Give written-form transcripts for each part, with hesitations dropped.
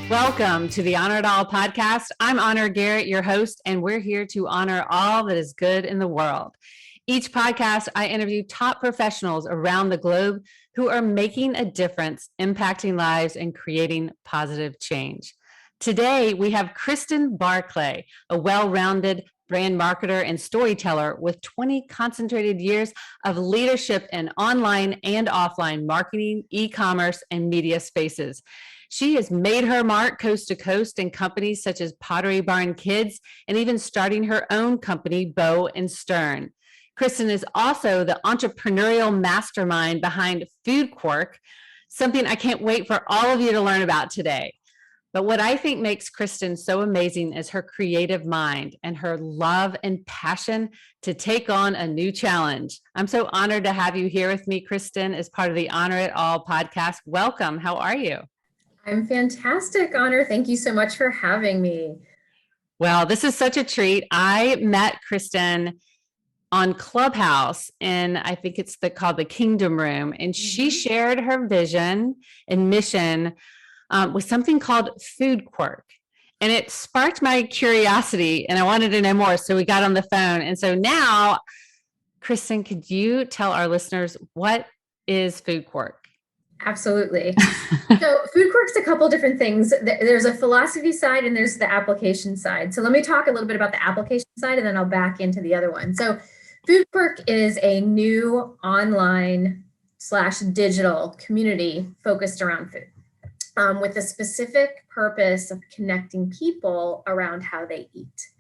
Welcome to the Honor It All podcast. I'm Honor Garrett, your host, and we're here to honor all that is good in the world. Each podcast, I interview top professionals around the globe who are making a difference, impacting lives, and creating positive change. Today, we have KRISTIN Barclay, a well-rounded brand marketer and storyteller with 20 concentrated years of leadership in online and offline marketing, e-commerce, and media spaces. She has made her mark coast to coast in companies such as Pottery Barn Kids and even starting her own company, Bow and Stern. Krstin is also the entrepreneurial mastermind behind FOODQURK, something I can't wait for all of you to learn about today. But what I think makes Krstin so amazing is her creative mind and her love and passion to take on a new challenge. I'm so honored to have you here with me, Krstin, as part of the Honor It All podcast. Welcome. How are you? I'm fantastic, Honor. Thank you so much for having me. Well, this is such a treat. I met Krstin on Clubhouse, and I think it's called the Kingdom Room, and she shared her vision and mission with something called FOODQURK. And it sparked my curiosity, and I wanted to know more. So we got on the phone. And so now, Krstin, could you tell our listeners what is FOODQURK? Absolutely. So FOODQURK's a couple different things. There's a philosophy side and there's the application side. So let me talk a little bit about the application side and then I'll back into the other one. So FOODQURK is a new online/digital community focused around food with a specific purpose of connecting people around how they eat.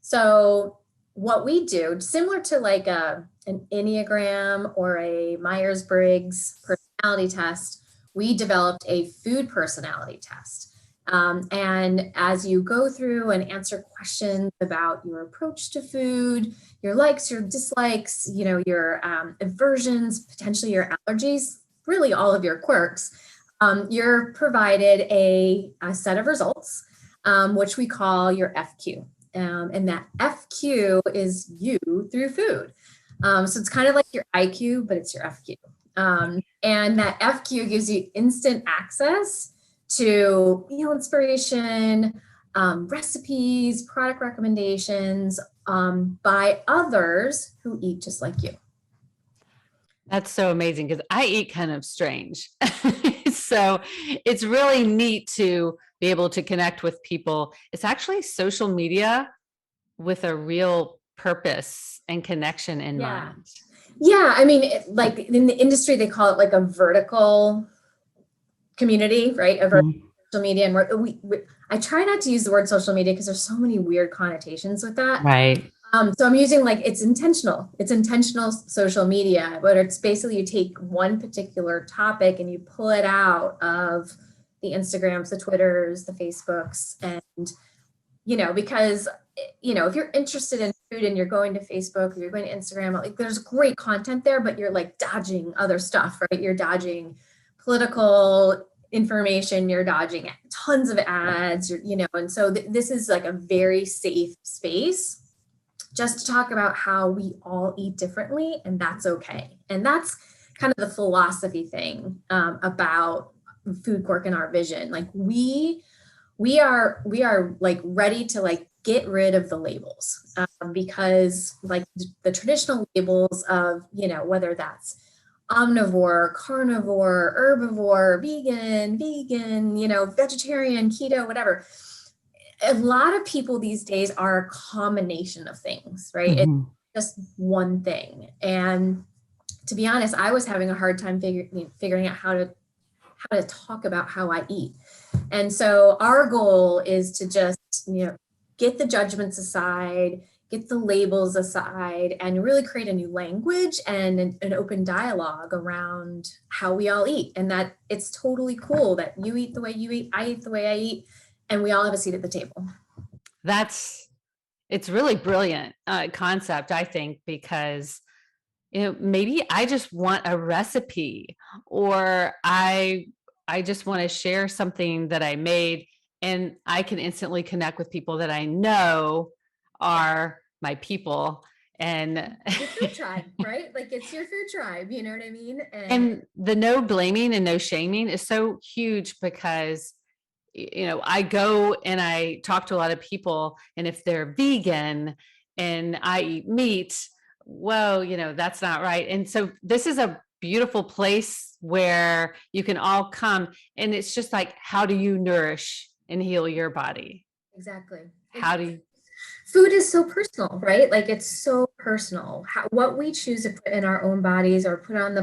So what we do, similar to like an Enneagram or a Myers-Briggs personality test, we developed a food personality test. And as you go through and answer questions about your approach to food, your likes, your dislikes, your aversions, potentially your allergies, really all of your quirks, you're provided a set of results, which we call your FQ. And that FQ is you through food. So it's kind of like your IQ, but it's your FQ. And that FQ gives you instant access to meal inspiration, recipes, product recommendations by others who eat just like you. That's so amazing because I eat kind of strange. So it's really neat to be able to connect with people. It's actually social media with a real purpose and connection in mind. Yeah, I mean, like in the industry, they call it like a vertical community, right? A vertical social media. And I try not to use the word social media because there's so many weird connotations with that. Right. So I'm using like, it's intentional social media, but it's basically you take one particular topic and you pull it out of the Instagrams, the Twitters, the Facebooks, and, because, if you're interested in food and you're going to Facebook or you're going to Instagram, like there's great content there, but you're like dodging other stuff, right? You're dodging political information, you're dodging tons of ads, and so this is like a very safe space just to talk about how we all eat differently, and that's okay. And that's kind of the philosophy thing about FOODQURK and our vision. Like we are like ready to like get rid of the labels because like the traditional labels of, whether that's omnivore, carnivore, herbivore, vegan, vegetarian, keto, whatever. A lot of people these days are a combination of things, right? It's just one thing. And to be honest, I was having a hard time figuring out how to talk about how I eat. And so our goal is to just, get the judgments aside, get the labels aside, and really create a new language and an open dialogue around how we all eat. And that it's totally cool that you eat the way you eat, I eat the way I eat, and we all have a seat at the table. It's really brilliant concept, I think, because maybe I just want a recipe, or I just want to share something that I made, and I can instantly connect with people that I know are my people. And your food tribe, right? Like it's your food tribe, you know what I mean? And the no blaming and no shaming is so huge because I go and I talk to a lot of people, and if they're vegan and I eat meat, whoa, that's not right. And so this is a beautiful place where you can all come, and it's just like, how do you nourish and heal your body? Exactly. How do you? Food is so personal, right? Like it's so personal. What we choose to put in our own bodies or put on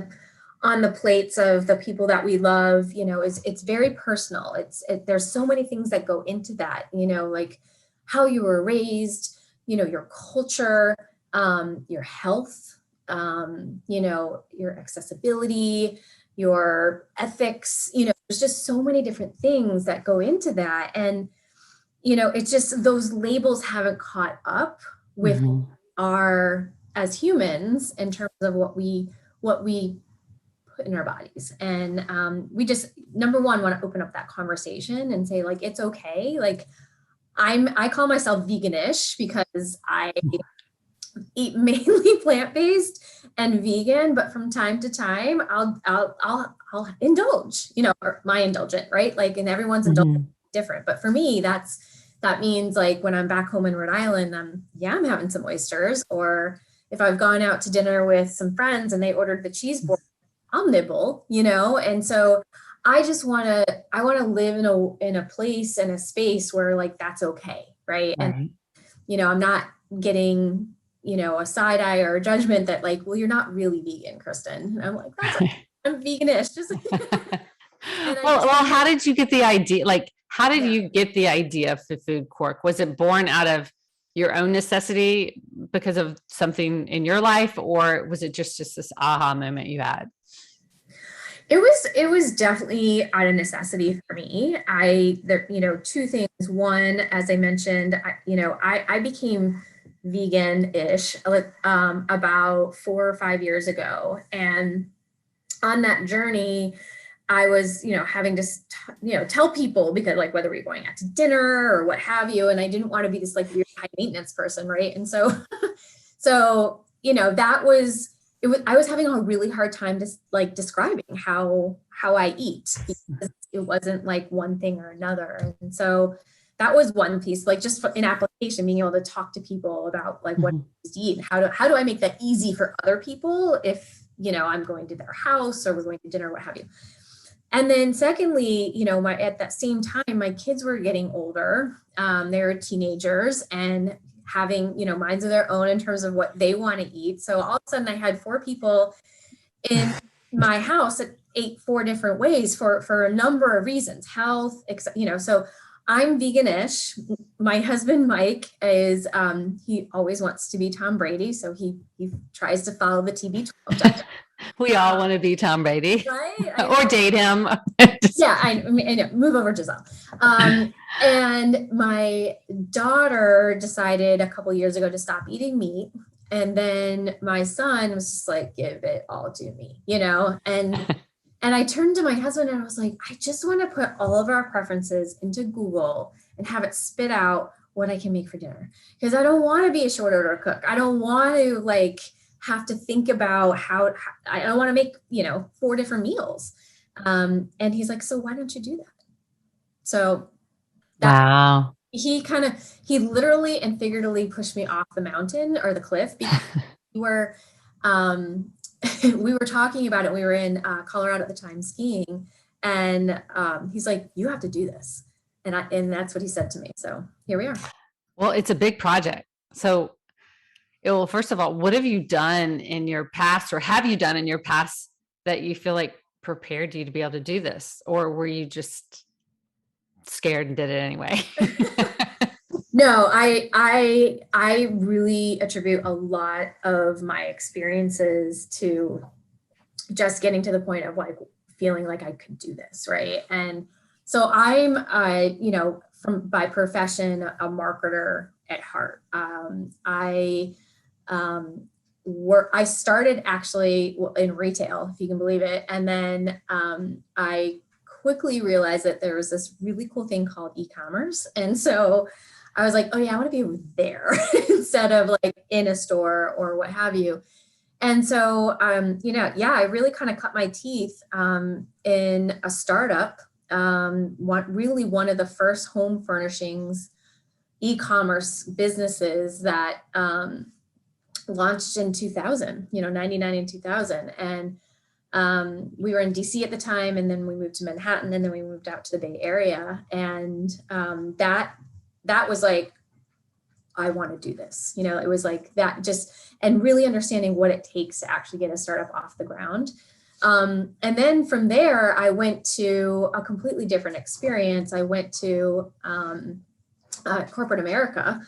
the plates of the people that we love, it's very personal. There's so many things that go into that, like how you were raised, your culture, your health, your accessibility, your ethics, there's just so many different things that go into that. And, it's just those labels haven't caught up with our, as humans, in terms of what we put in our bodies. And we just, number one, want to open up that conversation and say, like, it's okay. Like I call myself veganish because I eat mainly plant-based and vegan, but from time to time I'll indulge, or my indulgent, right? Like, and everyone's indulgent different. But for me, that means like when I'm back home in Rhode Island, I'm having some oysters, or if I've gone out to dinner with some friends and they ordered the cheese board, I'll nibble, and so I want to live in a place and a space where like, that's okay. Right. And, I'm not getting, a side eye or a judgment that like, well, you're not really vegan, Krstin. And I'm like, that's okay. I'm veganish. Just well, how did you get the idea? Like, how did you get the idea for FOODQURK? Was it born out of your own necessity because of something in your life, or was it just this aha moment you had? It was definitely out of necessity for me. Two things. One, as I mentioned, I became vegan-ish about 4 or 5 years ago. And on that journey, I was, having to, tell people, because like, whether we're going out to dinner or what have you, and I didn't want to be this like weird high maintenance person. Right. And so, I was having a really hard time just like describing how I eat, because it wasn't like one thing or another. And so that was one piece, like just in application, being able to talk to people about like what to eat and how do I make that easy for other people if, I'm going to their house or we're going to dinner, what have you. And then secondly, at that same time, my kids were getting older. They were teenagers and having, minds of their own in terms of what they want to eat. So all of a sudden I had 4 people in my house that ate 4 different ways for a number of reasons, health, so I'm veganish. My husband, Mike, is, he always wants to be Tom Brady. So he tries to follow the TB12. We all want to be Tom Brady, right? Or date him. Yeah, I know. Move over, Giselle. And my daughter decided a couple years ago to stop eating meat. And then my son was just like, give it all to me, And I turned to my husband and I was like, I just want to put all of our preferences into Google and have it spit out what I can make for dinner. Because I don't want to be a short order cook. I don't want to like have to think about how I don't want to make, 4 different meals. And he's like, so why don't you do that? So wow. He literally and figuratively pushed me off the mountain or the cliff, because we were talking about it. We were in Colorado at the time skiing, and he's like, you have to do this. And that's what he said to me. So here we are. Well, it's a big project. So, first of all, what have you done in your past, or have you done in your past that you feel like prepared you to be able to do this? Or were you just scared and did it anyway? No, I really attribute a lot of my experiences to just getting to the point of like feeling like I could do this, right? And so I'm, by profession, a marketer at heart. I started actually in retail, if you can believe it, and then I quickly realized that there was this really cool thing called eCommerce, and so I was like, oh yeah, I want to be over there instead of like in a store or what have you. And so, I really kind of cut my teeth in a startup one of the first home furnishings e-commerce businesses that launched in 2000, 99 and 2000. And we were in DC at the time, and then we moved to Manhattan, and then we moved out to the Bay Area. And that was like, I want to do this. It was like that, just, and really understanding what it takes to actually get a startup off the ground. And then from there, I went to a completely different experience. I went to corporate America,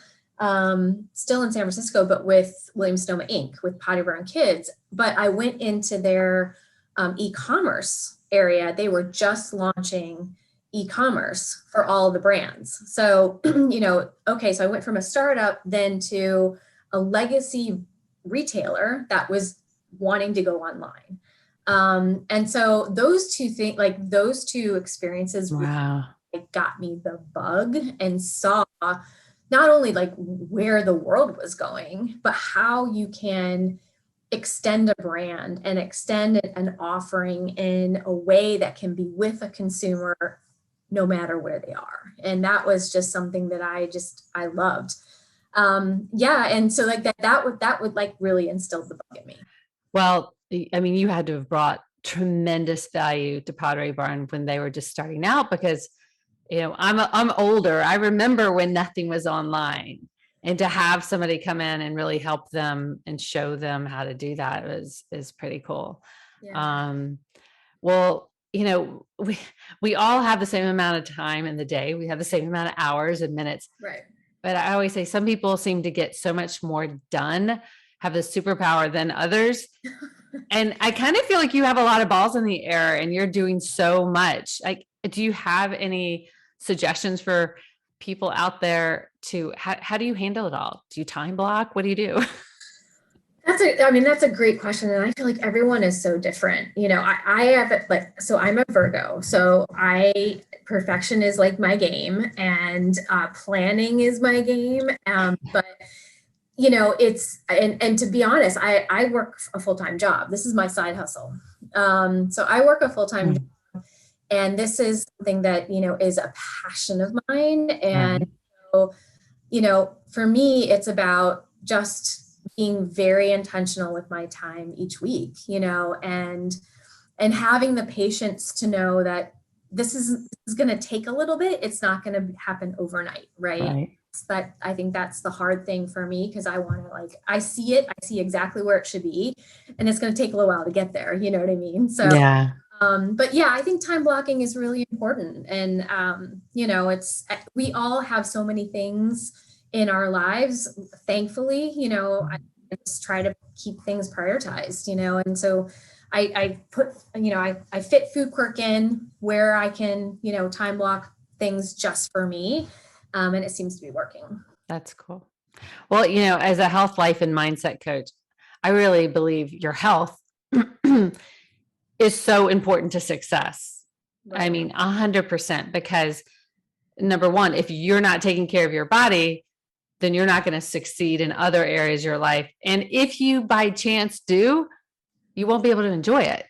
still in San Francisco, but with Williams-Sonoma Inc., with Pottery Barn Kids. But I went into their e-commerce area. They were just launching e-commerce for all the brands. So, okay, so I went from a startup then to a legacy retailer that was wanting to go online. And so those two things, like those two experiences, wow, really got me the bug and saw not only like where the world was going, but how you can extend a brand and extend an offering in a way that can be with a consumer no matter where they are. And that was just something that I loved. And so like that would like really instill the bug in me. Well, I mean, you had to have brought tremendous value to Pottery Barn when they were just starting out, because, I'm older. I remember when nothing was online, and to have somebody come in and really help them and show them how to do that is pretty cool. Yeah. Well, we all have the same amount of time in the day. We have the same amount of hours and minutes. Right. But I always say some people seem to get so much more done, have the superpower than others. And I kind of feel like you have a lot of balls in the air and you're doing so much. Like, do you have any suggestions for people out there to, how do you handle it all? Do you time block? What do you do? That's a great question. And I feel like everyone is so different. I have it so I'm a Virgo, so perfection is like my game, and planning is my game. But it's, and to be honest, I work a full-time job. This is my side hustle. So I work a full-time job, and this is something that, is a passion of mine. And, so, for me, it's about just being very intentional with my time each week, and having the patience to know that this is going to take a little bit. It's not going to happen overnight. Right. But I think that's the hard thing for me, because I want to I see exactly where it should be, and it's going to take a little while to get there. You know what I mean? So, yeah. But yeah, I think time blocking is really important. And, we all have so many things in our lives. Thankfully, I just try to keep things prioritized, and so I put, I fit FOODQURK in where I can, time block things just for me. And it seems to be working. That's cool. Well, as a health, life, and mindset coach, I really believe your health is so important to success. Right. I mean, 100%, because number one, if you're not taking care of your body, then you're not going to succeed in other areas of your life. And if you by chance do, you won't be able to enjoy it.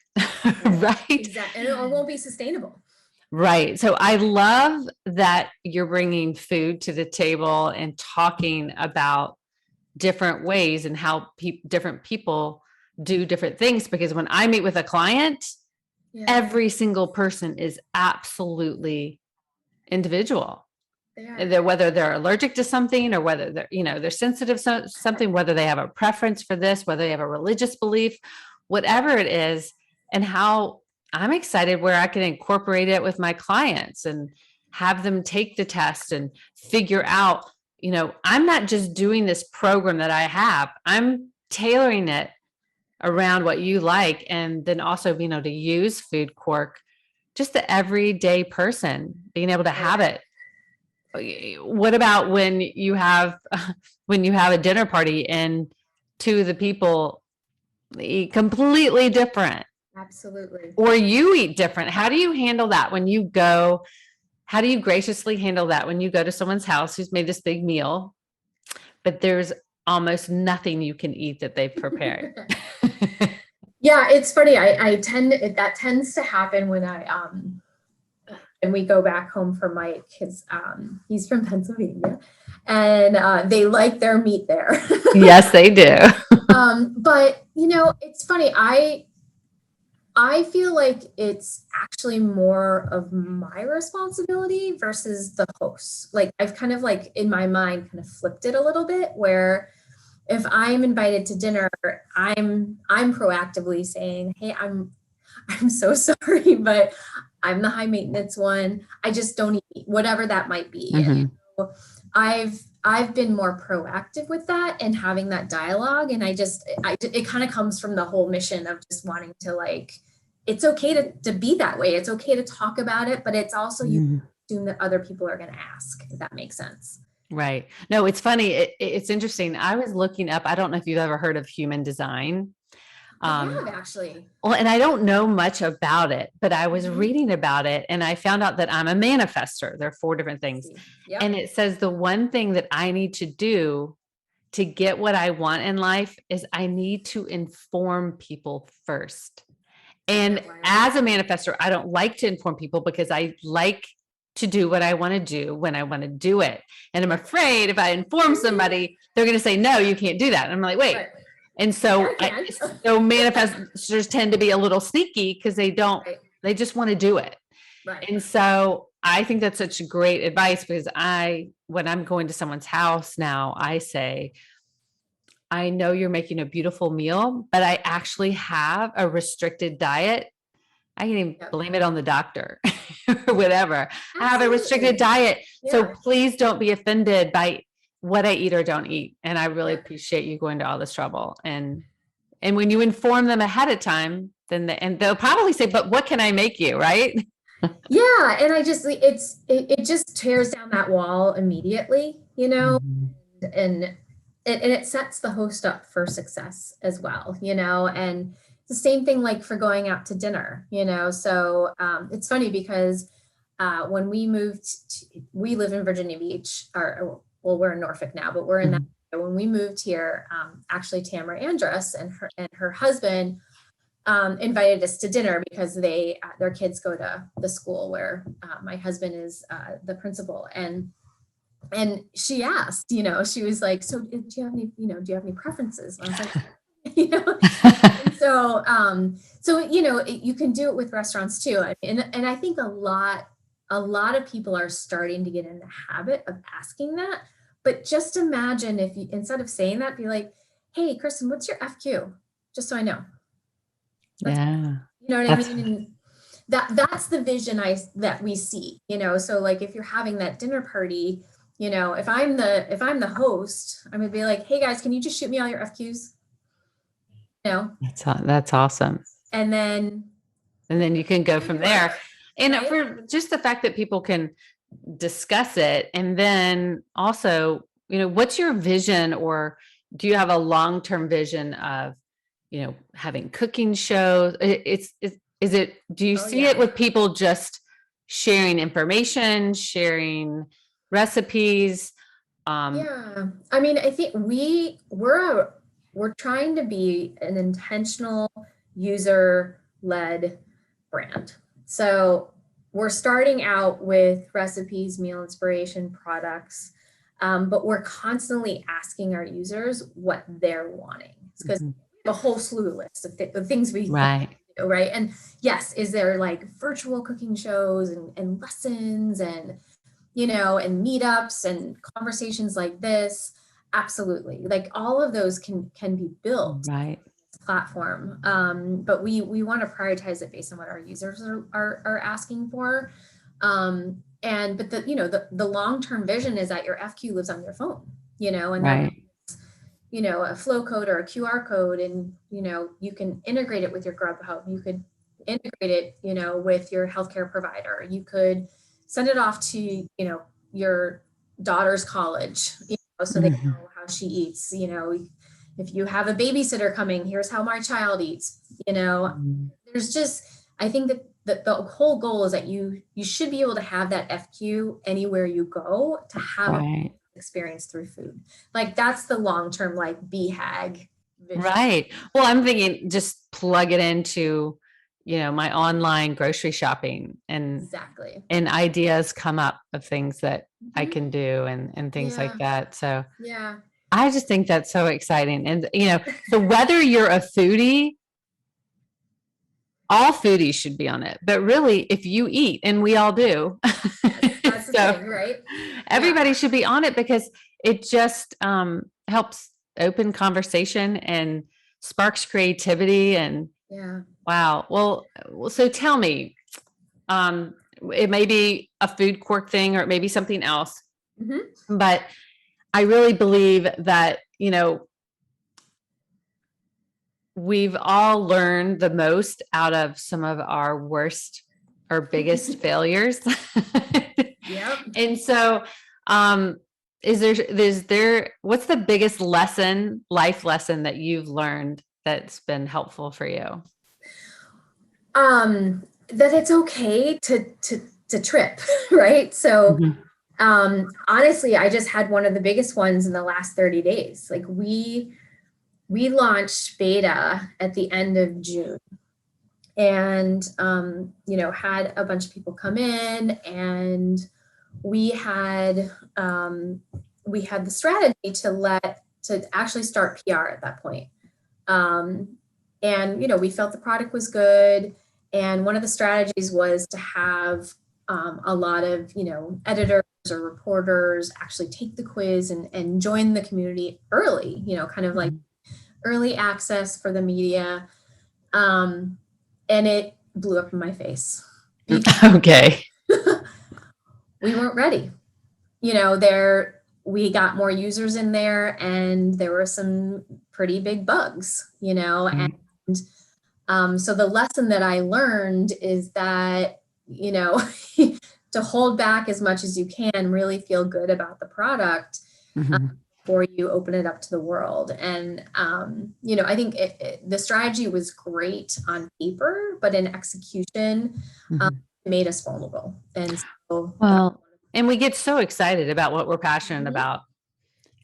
Right. Exactly. And it won't be sustainable. Right. So I love that you're bringing food to the table and talking about different ways and how different people do different things. Because when I meet with a client, every single person is absolutely individual. Whether they're allergic to something, or whether they're sensitive to something, whether they have a preference for this, whether they have a religious belief, whatever it is, and how I'm excited where I can incorporate it with my clients and have them take the test and figure out, I'm not just doing this program that I have, I'm tailoring it around what you like. And then also being able to use FOODQURK, just the everyday person, being able to have it. What about when you have a dinner party and two of the people eat completely different? Absolutely. Or you eat different. How do you handle that when you go? How do you graciously handle that when you go to someone's house who's made this big meal, but there's almost nothing you can eat that they've prepared? Yeah, it's funny. That tends to happen when and we go back home for Mike, because he's from Pennsylvania, and they like their meat there. Yes, they do. But it's funny. I feel like it's actually more of my responsibility versus the host. Like I've kind of like in my mind kind of flipped it a little bit, where if I'm invited to dinner, I'm proactively saying, hey, I'm so sorry, but I'm the high maintenance one. I just don't eat, whatever that might be. Mm-hmm. And so I've been more proactive with that and having that dialogue. And it kind of comes from the whole mission of just wanting to, like, it's okay to be that way. It's okay to talk about it, but it's also you assume that other people are going to ask, if that makes sense. Right. No, it's funny. It's interesting. I was looking up, I don't know if you've ever heard of human design. I have, actually. Well, and I don't know much about it, but I was reading about it and I found out that I'm a manifester. There are 4 different things. Yep. And it says the one thing that I need to do to get what I want in life is I need to inform people first. And as a manifestor, I don't like to inform people because I like to do what I want to do when I want to do it. And I'm afraid if I inform somebody, they're going to say, no, you can't do that. And I'm like, wait. Right. And so, so manifestors tend to be a little sneaky because they they just want to do it. Right. And so I think that's such great advice, because when I'm going to someone's house now, I say, I know you're making a beautiful meal, but I actually have a restricted diet. I can even blame it on the doctor or whatever. Absolutely. I have a restricted diet. Yeah. So please don't be offended by what I eat or don't eat. And I really appreciate you going to all this trouble. And when you inform them ahead of time, then they'll probably say, but what can I make you? Right. Yeah. And it just tears down that wall immediately, and it sets the host up for success as well, and the same thing, like for going out to dinner, so it's funny because when we moved, we live in Virginia Beach, we're in Norfolk now, but we're in that. When we moved here, actually Tamara Andrus and her husband invited us to dinner because their kids go to the school where my husband is the principal, and she asked, she was like, so do you have any preferences? And I was like, you can do it with restaurants too. And I think a lot of people are starting to get in the habit of asking that. But just imagine if you, instead of saying that, be like, hey, Krstin, what's your FQ? Just so I know. Yeah. You know what I mean? And that's the vision that we see, so like if you're having that dinner party, if I'm the host, I'm gonna be like, hey guys, can you just shoot me all your FQs? That's awesome. And then you can go from there. And for just the fact that people can discuss it, and then also, what's your vision, or do you have a long-term vision of, having cooking shows? Do you see it with people just sharing information, sharing recipes? Yeah. I mean, I think we're trying to be an intentional user-led brand. So we're starting out with recipes, meal inspiration, products, but we're constantly asking our users what they're wanting, because a whole slew list of things we do, right? And yes, is there like virtual cooking shows and lessons and and meetups and conversations like this? Absolutely. Like all of those can be built right platform. But we want to prioritize it based on what our users are asking for. But the long-term vision is that your FQ lives on your phone, and right. A flow code or a QR code, and you can integrate it with your Grubhub. You could integrate it, with your healthcare provider. You could send it off to, your daughter's college, so they know how she eats. If you have a babysitter coming, here's how my child eats. There's just, I think that the whole goal is that you should be able to have that FQ anywhere you go to have right. experience through food. Like that's the long-term, like BHAG vision. Right. Well, I'm thinking just plug it into, my online grocery shopping Exactly. and ideas come up of things that I Mhm. can do and things like that. So Yeah. I just think that's so exciting. And, so whether you're a foodie, all foodies should be on it, but really if you eat, and we all do, That's the so thing, right? everybody should be on it because it just helps open conversation and sparks creativity. And Yeah. wow. Well, so tell me, it may be a food quirk thing or it may be something else, Mhm. but I really believe that, we've all learned the most out of some of our worst or biggest failures. Yep. And so, what's the biggest life lesson that you've learned that's been helpful for you? That it's okay to trip, right? So, honestly, I just had one of the biggest ones in the last 30 days. Like we launched beta at the end of June, and had a bunch of people come in, and we had the strategy to actually start PR at that point. And we felt the product was good, and one of the strategies was to have a lot of editors or reporters actually take the quiz and join the community early, kind of like early access for the media. And it blew up in my face. Okay. We weren't ready. We got more users in there, and there were some pretty big bugs, and so the lesson that I learned is that, to hold back as much as you can, really feel good about the product before you open it up to the world. And, I think the strategy was great on paper, but in execution, it made us vulnerable. And so, well, and we get so excited about what we're passionate about.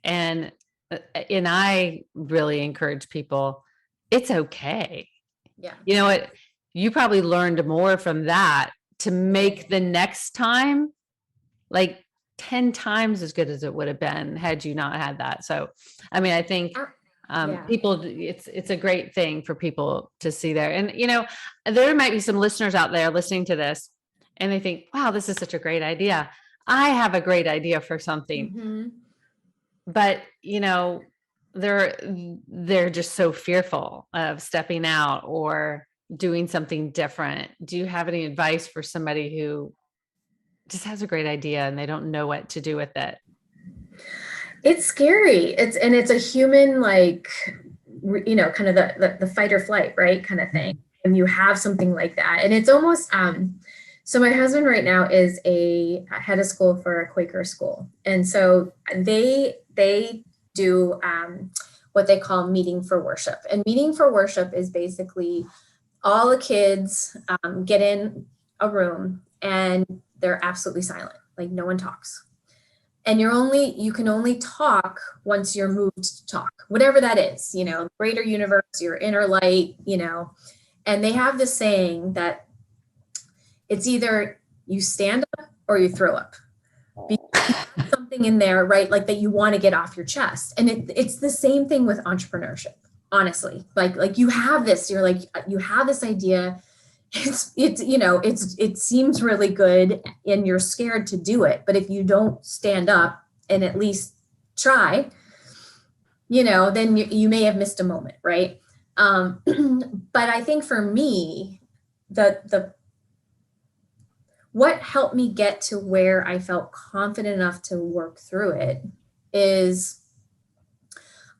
And I really encourage people, it's okay. Yeah. You know what? You probably learned more from that to make the next time like 10 times as good as it would have been had you not had that. So, I mean, I think people, it's a great thing for people to see there. And, there might be some listeners out there listening to this and they think, wow, this is such a great idea. I have a great idea for something, but they're just so fearful of stepping out or doing something different. Do you have any advice for somebody who just has a great idea and they don't know what to do with it? It's scary. It's a human, like, kind of the fight or flight, right? Kind of thing. And you have something like that. And it's almost, so my husband right now is a head of school for a Quaker school. And so they do what they call meeting for worship. And meeting for worship is basically all the kids get in a room and they're absolutely silent, like no one talks. And you can only talk once you're moved to talk, whatever that is, greater universe, your inner light, and they have this saying that it's either you stand up or you throw up. Something in there, right? Like that you want to get off your chest. And it's the same thing with entrepreneurship, honestly. Like you have this, you have this idea. It seems really good and you're scared to do it. But if you don't stand up and at least try, then you may have missed a moment, right? But I think for me, what helped me get to where I felt confident enough to work through it is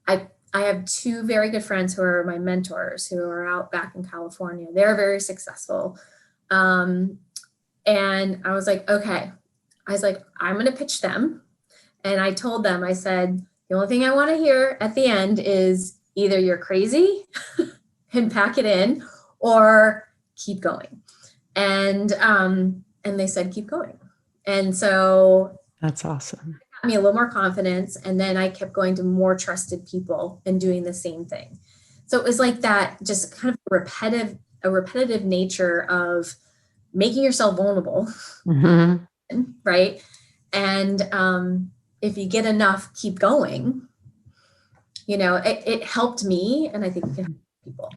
I have two very good friends who are my mentors who are out back in California. They're very successful. And I was like, okay. I was like, I'm going to pitch them. And I told them, I said, the only thing I want to hear at the end is either you're crazy and pack it in or keep going. And they said, keep going. And so that's awesome. It got me a little more confidence. And then I kept going to more trusted people and doing the same thing. So it was like that, just kind of a repetitive nature of making yourself vulnerable, right? And if you get enough, keep going. It helped me, and I think it can help people.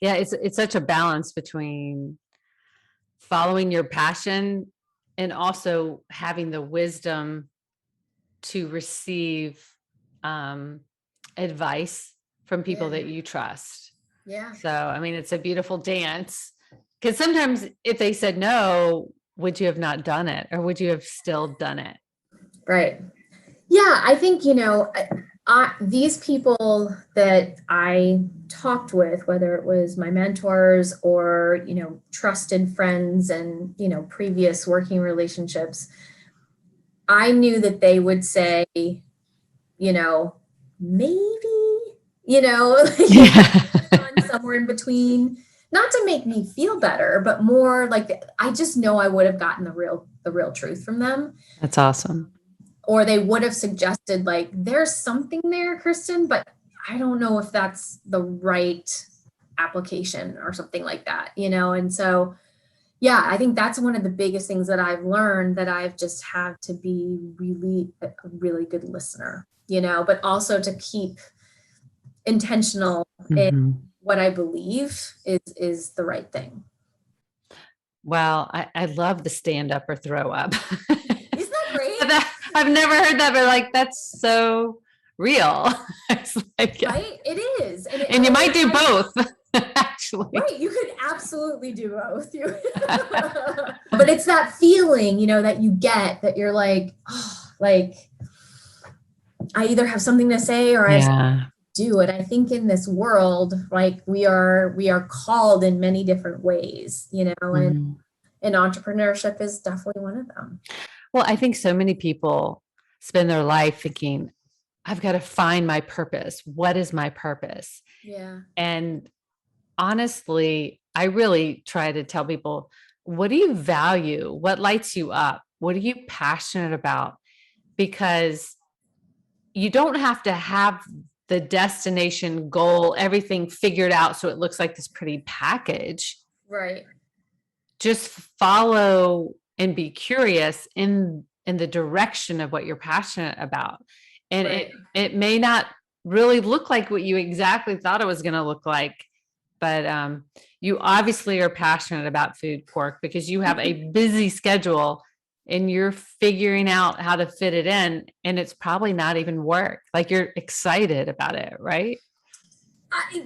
Yeah, it's such a balance between following your passion and also having the wisdom to receive advice from people that you trust. Yeah. So, I mean, it's a beautiful dance, because sometimes if they said no, would you have not done it, or would you have still done it? Right. Yeah, I think, these people that I talked with, whether it was my mentors or, trusted friends and, previous working relationships, I knew that they would say, maybe, somewhere in between, not to make me feel better, but more like I just know I would have gotten the real truth from them. That's awesome. Or they would have suggested, like, there's something there, Krstin, but I don't know if that's the right application or something like that, And so, yeah, I think that's one of the biggest things that I've learned, that I've just had to be a really good listener, but also to keep intentional in what I believe is the right thing. Well, I love the stand up or throw up. Isn't that great? I've never heard that, but like, that's so real. It's like, right? It is. And you might do both, actually. Right. You could absolutely do both. But it's that feeling, that you get, that you're like, oh, like, I either have something to say or I have something to do. And I think in this world, like, we are called in many different ways, and entrepreneurship is definitely one of them. Well, I think so many people spend their life thinking, I've got to find my purpose. What is my purpose? Yeah. And honestly, I really try to tell people, what do you value? What lights you up? What are you passionate about? Because you don't have to have the destination goal, everything figured out so it looks like this pretty package. Right. Just follow and be curious in the direction of what you're passionate about. And it may not really look like what you exactly thought it was going to look like, but you obviously are passionate about FOODQURK because you have a busy schedule and you're figuring out how to fit it in, and it's probably not even work. Like, you're excited about it, right?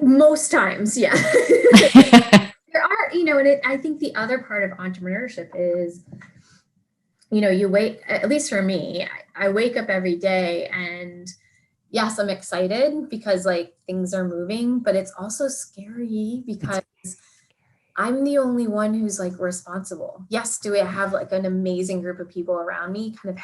Most times, yeah. There are, and I think the other part of entrepreneurship is, you wake, at least for me, I wake up every day and yes, I'm excited because, like, things are moving, but it's also scary because I'm the only one who's, like, responsible. Yes, do I have, like, an amazing group of people around me kind of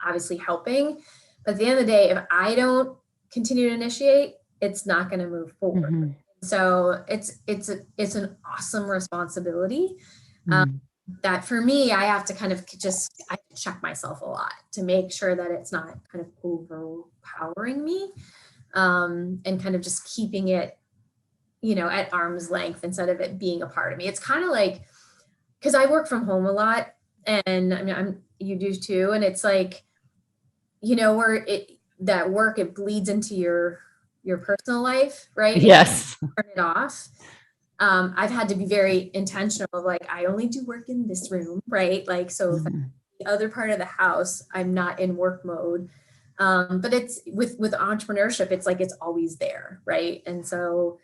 obviously helping, but at the end of the day, if I don't continue to initiate, it's not going to move forward. So it's an awesome responsibility. That for me, I have to kind of I check myself a lot to make sure that it's not kind of overpowering me, and kind of just keeping it, at arm's length instead of it being a part of me. It's kind of like, because I work from home a lot, and I mean, you do too. And it's like, where that work, it bleeds into your personal life, right? Yes. Turn it off. I've had to be very intentional of, like, I only do work in this room, right? Like, so if I'm the other part of the house, I'm not in work mode. But it's with entrepreneurship, it's like, it's always there, right? And so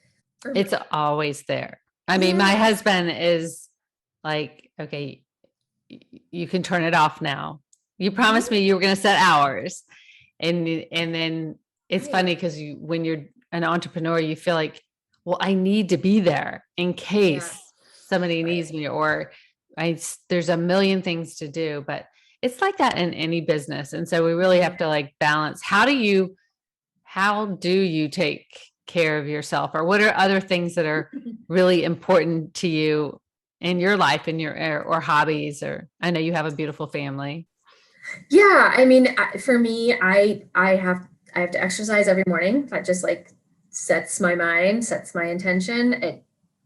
it's always there. I mean, my husband is like, okay, you can turn it off now. You promised me you were going to set hours. And then it's funny because when you're an entrepreneur, you feel like, well, I need to be there in case somebody needs me, or there's a million things to do, but it's like that in any business. And so we really have to, like, balance. How do you take care of yourself, or what are other things that are really important to you in your life, in your, or hobbies, or I know you have a beautiful family. Yeah. I mean, for me, I have to exercise every morning. That just, like, sets my mind, sets my intention.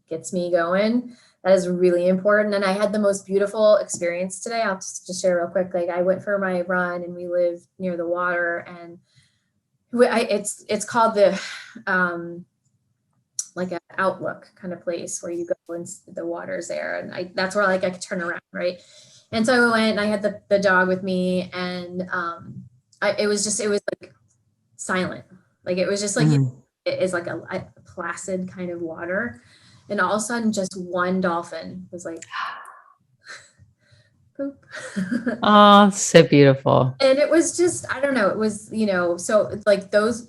gets me going. That is really important. And I had the most beautiful experience today. I'll just share real quick. Like I went for my run and we live near the water, and it's called the, like an outlook kind of place where you go and the water's there. And that's where like I could turn around. Right. And so I went and I had the dog with me, and it was like silent. Like it was just like, it is like a placid kind of water. And all of a sudden just one dolphin was like, poop. Oh, so beautiful. And it was just, I don't know, it was, so it's like those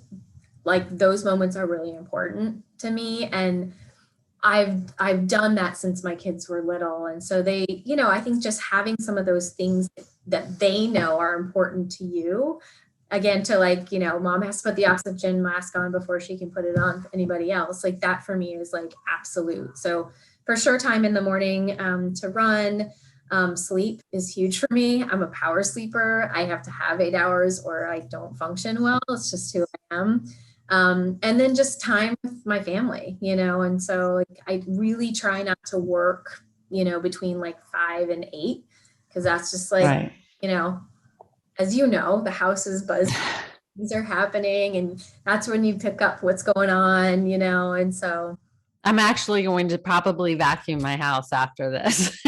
moments are really important to me. And I've done that since my kids were little. And so they, I think just having some of those things that they know are important to you, again, to like, mom has to put the oxygen mask on before she can put it on for anybody else. Like that for me is like absolute. So for sure, time in the morning to run, sleep is huge for me. I'm a power sleeper. I have to have 8 hours or I don't function well. It's just who I am. And then just time with my family, and so like, I really try not to work, between like 5 and 8, because that's just like, Right. As the house is buzzing, things are happening, and that's when you pick up what's going on, and so. I'm actually going to probably vacuum my house after this.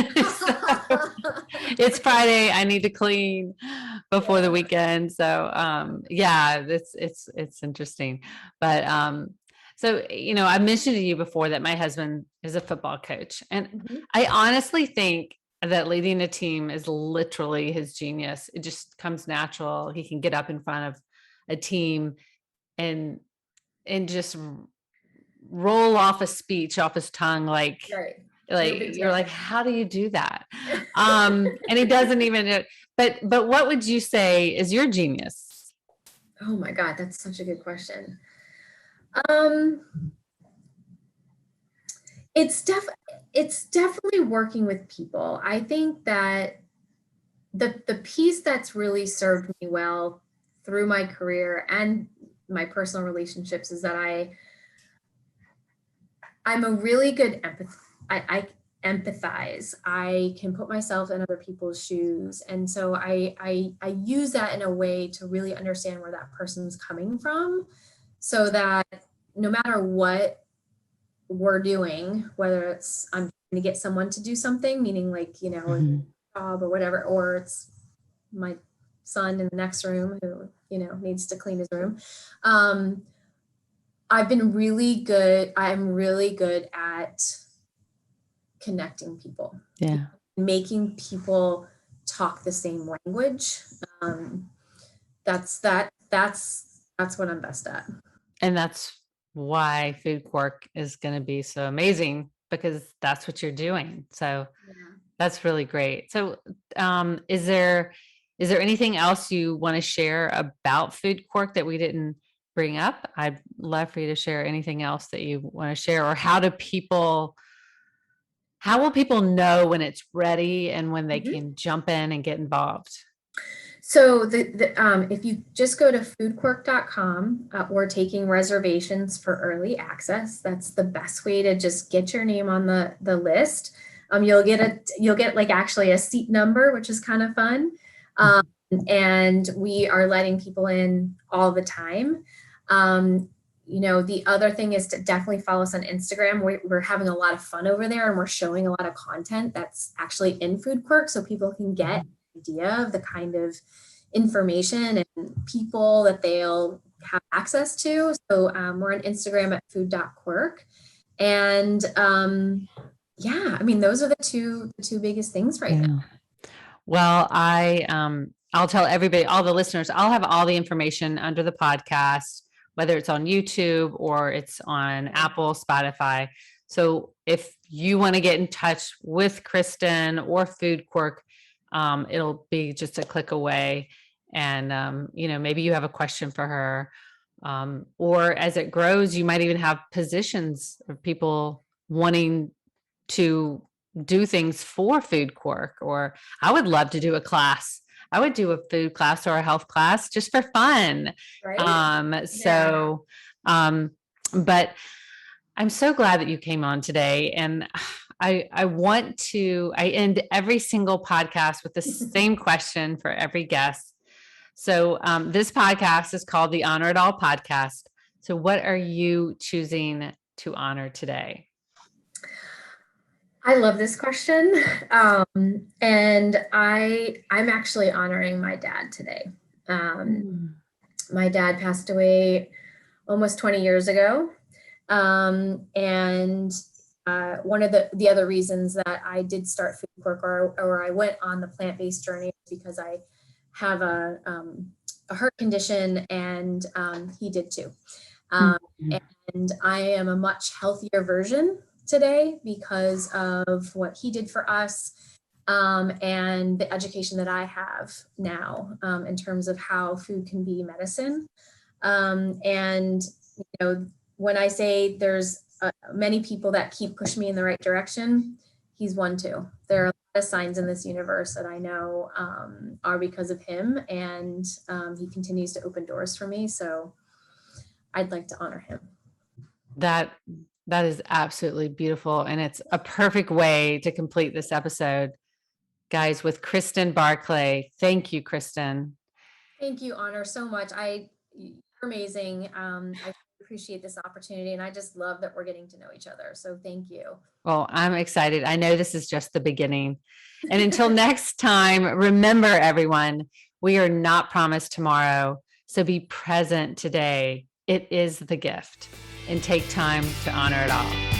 It's Friday. I need to clean before the weekend. So, it's interesting, but, so, I mentioned to you before that my husband is a football coach, and I honestly think that leading a team is literally his genius. It just comes natural. He can get up in front of a team and just roll off a speech off his tongue. Like you're like, how do you do that? And he doesn't even, but what would you say is your genius? Oh my God, that's such a good question. It's definitely working with people. I think that the piece that's really served me well through my career and my personal relationships is that I'm a really good empath. I empathize. I can put myself in other people's shoes. And so I use that in a way to really understand where that person's coming from, so that no matter what we're doing, whether it's I'm trying to get someone to do something, meaning like, a job or whatever, or it's my son in the next room who, needs to clean his room. I'm really good at connecting people. Yeah. Making people talk the same language. That's what I'm best at. And that's why FOODQURK is going to be so amazing, because that's what you're doing. So that's really great. So, is there anything else you want to share about FOODQURK that we didn't bring up? I'd love for you to share anything else that you want to share, or how will people know when it's ready and when they can jump in and get involved? So if you just go to foodquirk.com, we're taking reservations for early access. That's the best way to just get your name on the list. You'll get like actually a seat number, which is kind of fun. And we are letting people in all the time. The other thing is to definitely follow us on Instagram. We're having a lot of fun over there, and we're showing a lot of content that's actually in FOODQURK, so people can get an idea of the kind of information and people that they'll have access to. So we're on Instagram at food.quirk. And those are the two biggest things right now. Well, I'll tell everybody, all the listeners, I'll have all the information under the podcast, whether it's on YouTube or it's on Apple, Spotify. So if you want to get in touch with Krstin or FOODQURK, it'll be just a click away. And, maybe you have a question for her. Or as it grows, you might even have positions of people wanting to do things for FOODQURK, or I would love to do a class. I would do a food class or a health class just for fun. Right. But I'm so glad that you came on today. And I end every single podcast with the same question for every guest. So this podcast is called the Honor It All podcast. So what are you choosing to honor today? I love this question. And I'm actually honoring my dad today. My dad passed away almost 20 years ago. And one of the other reasons that I did start FOODQURK or I went on the plant-based journey is because I have a heart condition, and he did too. And I am a much healthier version today because of what he did for us, and the education that I have now in terms of how food can be medicine. And when I say there's many people that keep pushing me in the right direction, he's one too. There are a lot of signs in this universe that I know are because of him, and he continues to open doors for me. So I'd like to honor him. That is absolutely beautiful. And it's a perfect way to complete this episode, guys, with KRISTIN Barclay. Thank you, Krstin. Thank you, Honor, so much. You're amazing. I appreciate this opportunity, and I just love that we're getting to know each other. So thank you. Well, I'm excited. I know this is just the beginning. And until next time, remember, everyone, we are not promised tomorrow. So be present today. It is the gift, and take time to honor it all.